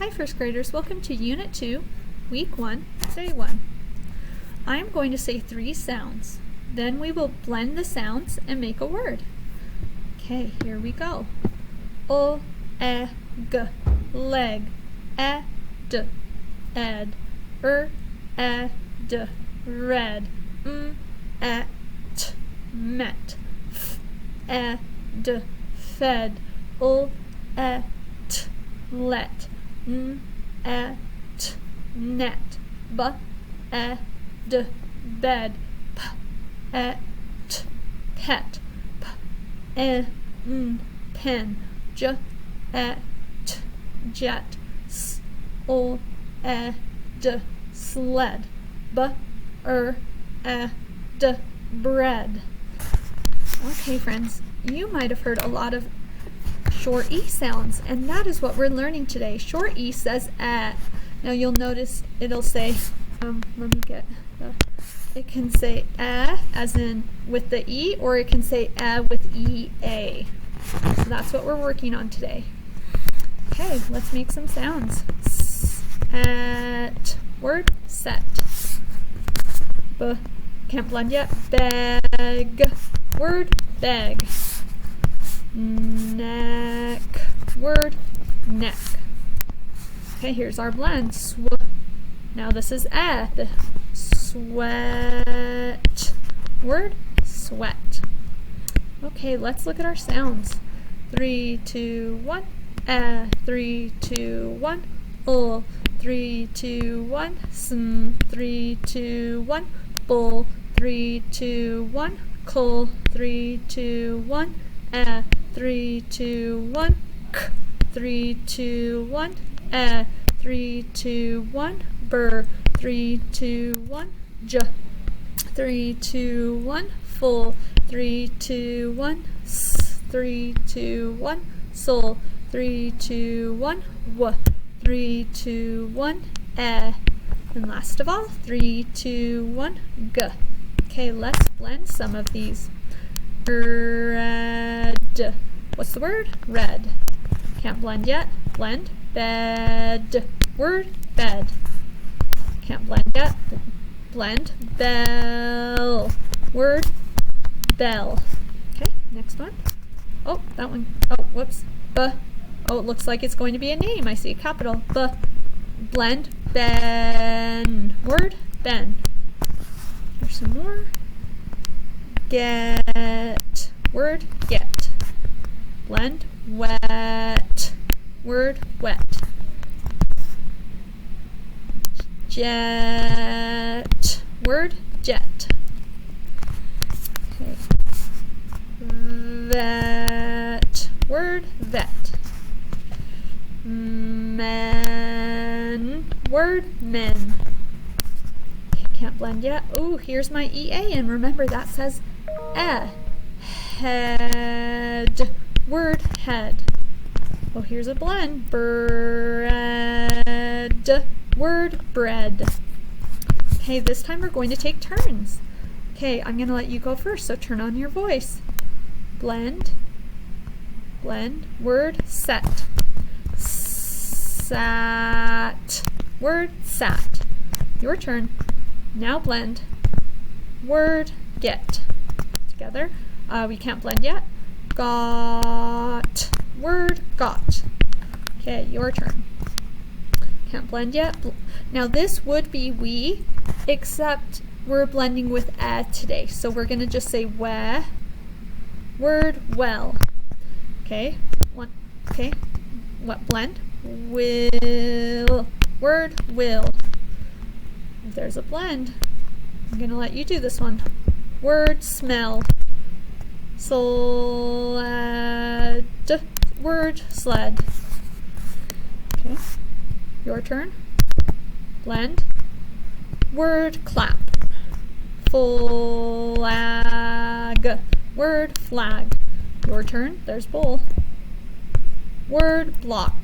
Hi first graders, welcome to Unit 2, Week 1, Day 1. I am going to say 3 sounds. Then we will blend the sounds and make a word. Okay, here we go. O, e, g, leg, e, d, ed, e, d, red, e, t, met, f, e, d, fed, o, e, t, let, n, e, t, net, b, e, d, bed, p, e, t, pet, p, e, n, pen, j, e, t, jet, s, o, e, d, sled, b, e, d, bread. Okay, friends, you might have heard a lot of short E sounds, and that is what we're learning today. Short E says at. Now you'll notice it'll say, it can say as in with the E, or it can say with E-A. So that's what we're working on today. Okay, let's make some sounds. At, word, set. Can't blend yet. Beg, word, beg. Neck, word, neck. Okay, here's our blend. Now this is ed. Sweat, word, sweat. Okay, let's look at our sounds. 3, 2, 1. 3, 2, 1. 3, 2, 1. 3, 2, 1. Bull. 3, 2, 1. Cull. 3, 2, 1. 3, 2, 1. 3, 2, 1. 3, 2, 1. Burr. 3, 2, 1. J. 3, 2, 1. Full. 3, 2, 1. 3, 2, 1. Soul. 3, 2, 1. W. 3, 2, 1. And last of all, 3, 2, 1. G. Okay, let's blend some of these. Red. What's the word? Red. Can't blend yet. Blend. Bed. Word, bed. Can't blend yet. Blend. Bell. Word, bell. Okay, next one. Oh, that one. Oh, whoops. B. Oh, it looks like it's going to be a name. I see a capital. B. Blend. Ben. Word, ben. There's some more. Get. Word, get. Blend. Wet. Word, wet. Jet. Word, jet. Okay. Vet. Word, vet. Men. Word, men. Okay, can't blend yet. Oh, here's my EA, and remember that says head. Word, head. Oh, here's a blend. Bread. Word, bread. Okay, this time we're going to take turns. Okay, I'm going to let you go first, so turn on your voice. Blend. Blend. Word, set. Sat. Word, sat. Your turn. Now blend. Word, get. Together. We can't blend yet. Got. Word, got. Okay, your turn. Can't blend yet. Now this would be we, except we're blending with today. So we're going to just say we. Word, well. Okay. One. Okay. What blend? Will. Word, will. There's a blend. I'm going to let you do this one. Word, smell. Sled. Word, sled. Okay. Your turn. Blend. Word, clap. Flag. Word, flag. Your turn. There's bowl. Word, block.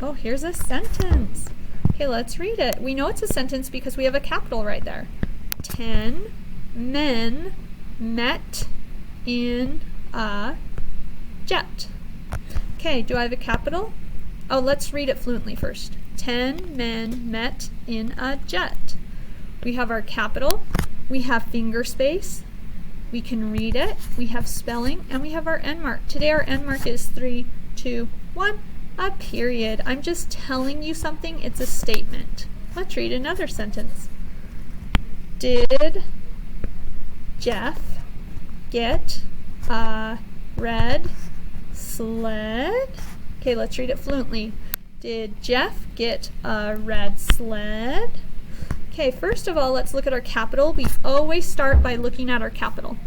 Oh, here's a sentence. Okay, let's read it. We know it's a sentence because we have a capital right there. 10 men met in a jet. Okay, do I have a capital? Oh, let's read it fluently first. 10 men met in a jet. We have our capital, we have finger space, we can read it, we have spelling, and we have our end mark. Today our end mark is 3, 2, 1, a period. I'm just telling you something, it's a statement. Let's read another sentence. Did Jeff get a red sled? Okay, let's read it fluently. Did Jeff get a red sled? Okay, first of all, let's look at our capital. We always start by looking at our capital.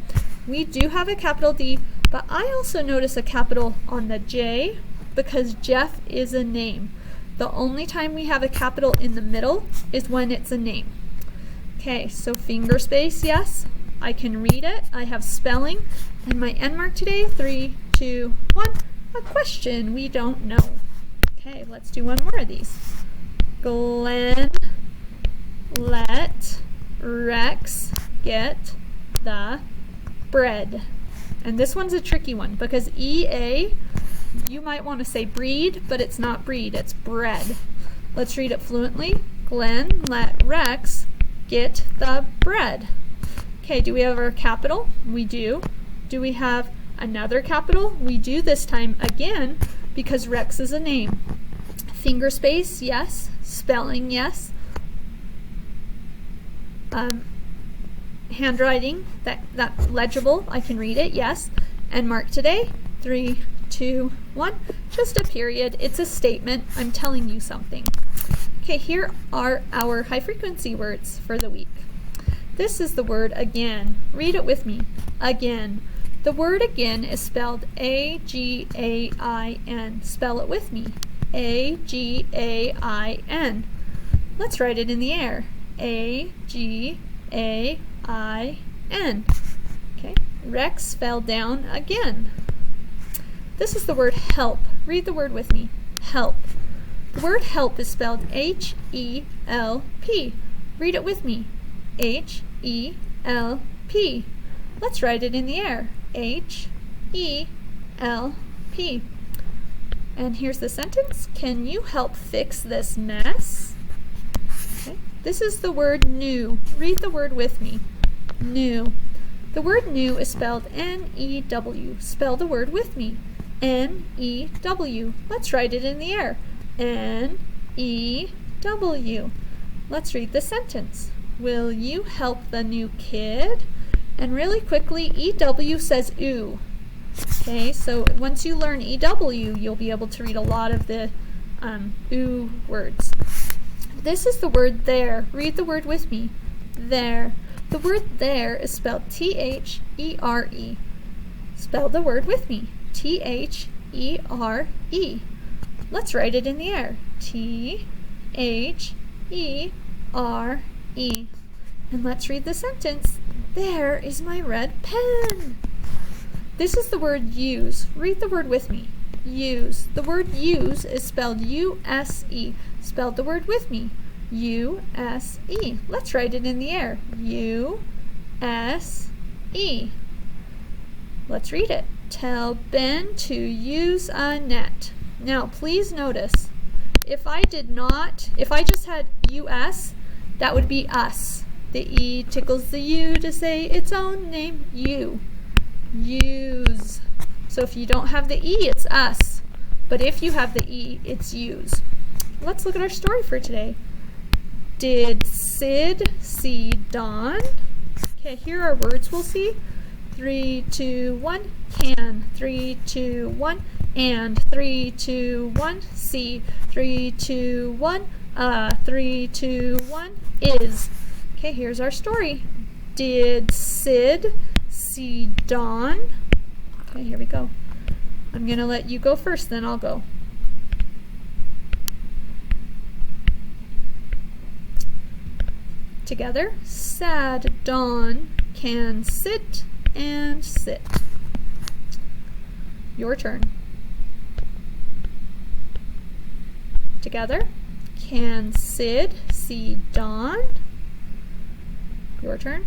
We do have a capital D, but I also notice a capital on the J because Jeff is a name. The only time we have a capital in the middle is when it's a name. Okay, so finger space, yes. I can read it. I have spelling. And my end mark today, 3, 2, 1, a question we don't know. Okay, let's do one more of these. Glenn let Rex get the bread. And this one's a tricky one because EA, you might want to say breed, but it's not breed, it's bread. Let's read it fluently. Glenn let Rex get the bread. Okay, do we have our capital? We do. Do we have another capital? We do this time again because Rex is a name. Finger space, yes. Spelling, yes. Handwriting, that legible, I can read it, yes. And mark today, 3, 2, 1, just a period. It's a statement. I'm telling you something. Okay, here are our high frequency words for the week. This is the word again. Read it with me. Again. The word again is spelled A-G-A-I-N. Spell it with me. A-G-A-I-N. Let's write it in the air. A-G-A-I-N. Okay. Rex fell down again. This is the word help. Read the word with me. Help. The word help is spelled H-E-L-P. Read it with me. H-E-L-P. Let's write it in the air. H-E-L-P. And here's the sentence. Can you help fix this mess? Okay. This is the word new. Read the word with me. New. The word new is spelled N-E-W. Spell the word with me. N-E-W. Let's write it in the air. N-E-W. Let's read the sentence. Will you help the new kid? And really quickly, EW says ooh. Okay, so once you learn EW, you'll be able to read a lot of the ooh words. This is the word there. Read the word with me. There. The word there is spelled T-H-E-R-E. Spell the word with me. T-H-E-R-E. Let's write it in the air. T-H-E-R-E. And let's read the sentence. There is my red pen. This is the word use. Read the word with me. Use. The word use is spelled U-S-E. Spell the word with me. U-S-E. Let's write it in the air. U-S-E. Let's read it. Tell Ben to use a net. Now, please notice, if I just had U-S, that would be us. The E tickles the U to say its own name, you. Use. So if you don't have the E, it's us. But if you have the E, it's use. Let's look at our story for today. Did Sid see Dawn? Okay, here are words we'll see. 3, 2, 1, can. 3, 2, 1, and. 3, 2, 1, see. 3, 2, 1, 3, 2, 1, is. Okay, here's our story. Did Sid see Dawn? Okay, here we go. I'm going to let you go first, then I'll go. Together. Sad Dawn can sit and sit. Your turn. Together. Can Sid see Dawn? Your turn.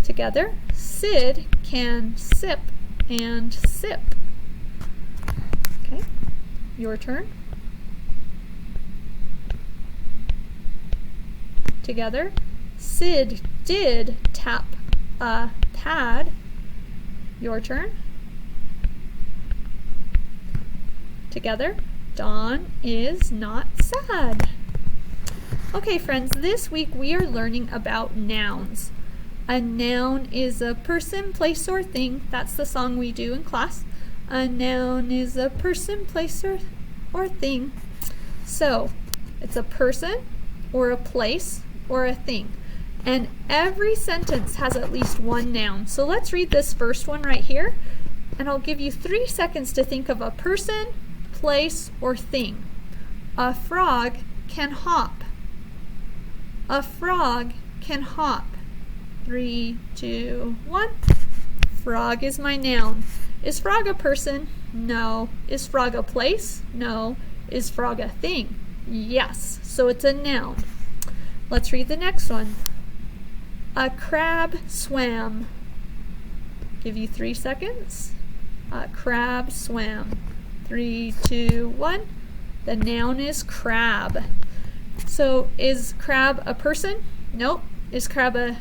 Together. Sid can sip and sip. Your turn. Together. Sid did tap a pad. Your turn. Together. Dawn is not sad. Okay, friends, this week we are learning about nouns. A noun is a person, place, or thing. That's the song we do in class. A noun is a person, place, or thing. So, it's a person, or a place, or a thing. And every sentence has at least one noun. So let's read this first one right here. And I'll give you 3 seconds to think of a person, place, or thing. A frog can hop. A frog can hop. 3, 2, 1. Frog is my noun. Is frog a person? No. Is frog a place? No. Is frog a thing? Yes. So it's a noun. Let's read the next one. A crab swam. Give you 3 seconds. A crab swam. 3, 2, 1. The noun is crab. So is crab a person? Nope. Is crab a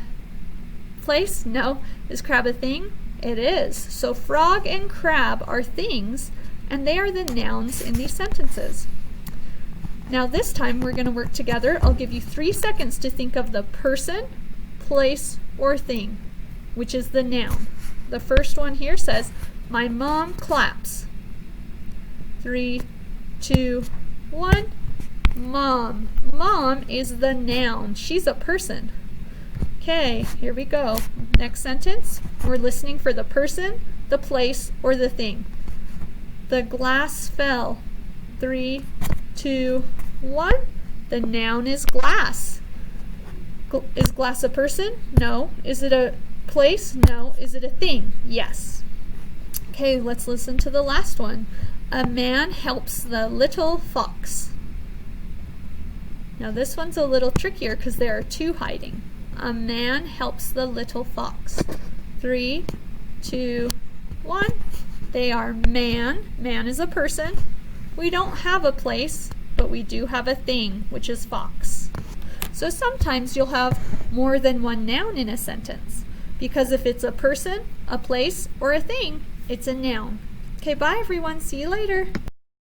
place? No. Is crab a thing? It is. So frog and crab are things, and they are the nouns in these sentences. Now this time we're going to work together. I'll give you 3 seconds to think of the person, place, or thing, which is the noun. The first one here says, my mom claps. 3, 2, 1. Mom. Mom is the noun. She's a person. Okay, here we go. Next sentence. We're listening for the person, the place, or the thing. The glass fell. 3, 2, 1. The noun is glass. Is glass a person? No. Is it a place? No. Is it a thing? Yes. Okay, let's listen to the last one. A man helps the little fox. Now this one's a little trickier because there are 2 hiding. A man helps the little fox. 3, 2, 1. They are man. Man is a person. We don't have a place, but we do have a thing, which is fox. So sometimes you'll have more than one noun in a sentence, because if it's a person, a place, or a thing, it's a noun. Okay, bye everyone. See you later.